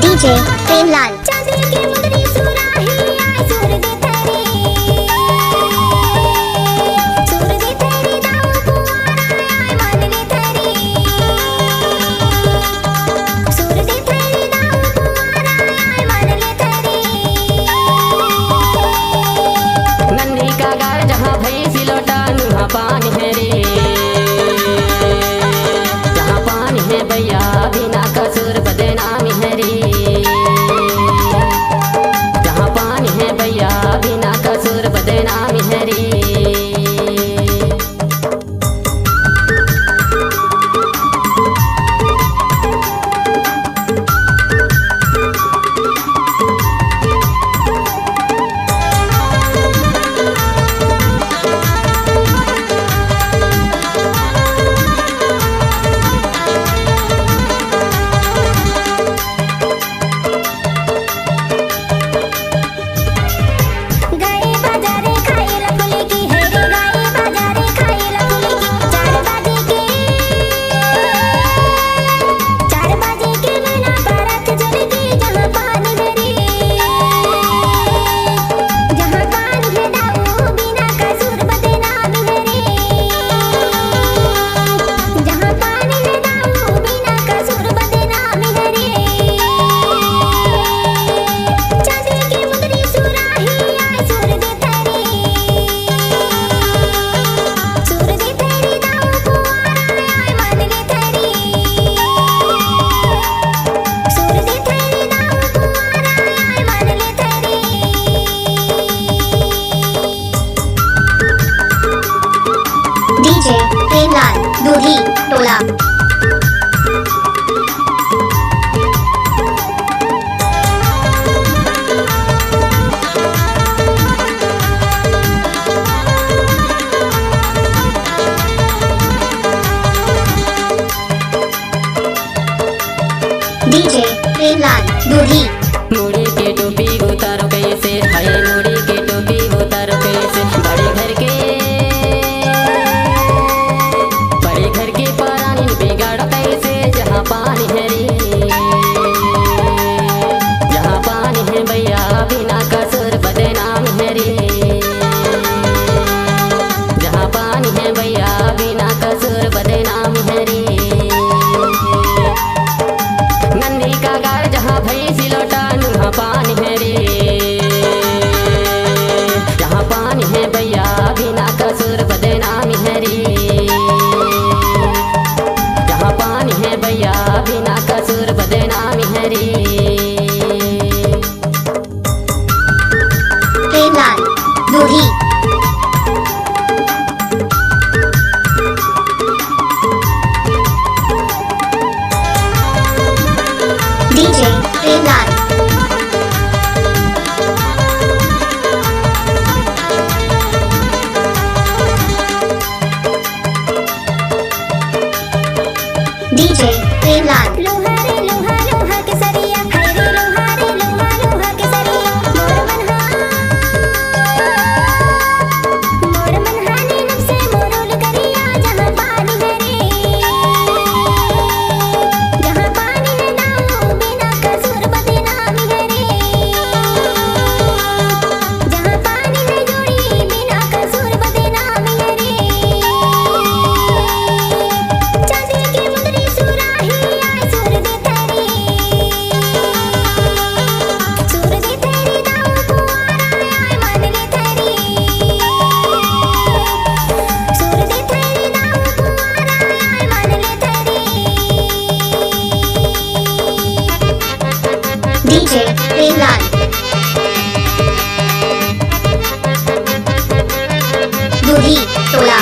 DJ Premlal पानी है रे, जहाँ पानी है भैया बिना कसूर बदनामी है रे, जहाँ पानी है भैया बिना कसूर बदनामी है रे। DJ Premlal Dudhi Tola DJ Premlal Dudhi मुड़ी के टोपी उतारो कैसे, हाय मुड़ी के टोपी उतारो कैसे, बड़े घर के पानी बिगाड़ो कैसे, जहाँ पानी है रे, जहाँ पानी है भैया बिना कसूर बदनामी है रे, जहाँ पानी है भैया बिना कसूर बदनामी है रे। नंदी का गार जहाँ भैंसी लौटा वहाँ पानी है रे, जहाँ पानी है भैया बिना कसूर बदनामी है रे, जहाँ पानी है भैया बिना कसूर बदनामी है रे। Premlal Dudhi DJ Premlal DJ Premlal लोहा रे लोहा लोहा के सरिया, हाय रे लोहा रे लोहा लोहा के सरिया, मोर मनहाने नब से मोरोल करिया, जहाँ पानी है रे, जहाँ पानी है नाव बिना कसूर बदनामी है रे, जहाँ पानी है जोड़ी बिना कसूर बदनामी है रे। चांदी की मुंदरी सुराही आए सुर दे तेरी, सुर दे तेरी दाऊ पुआरा आए मान ले तेरी, सुर दे तेरी दाऊ पुआरा आए मान ले तेरी। DJ Premlal Dudhi Tola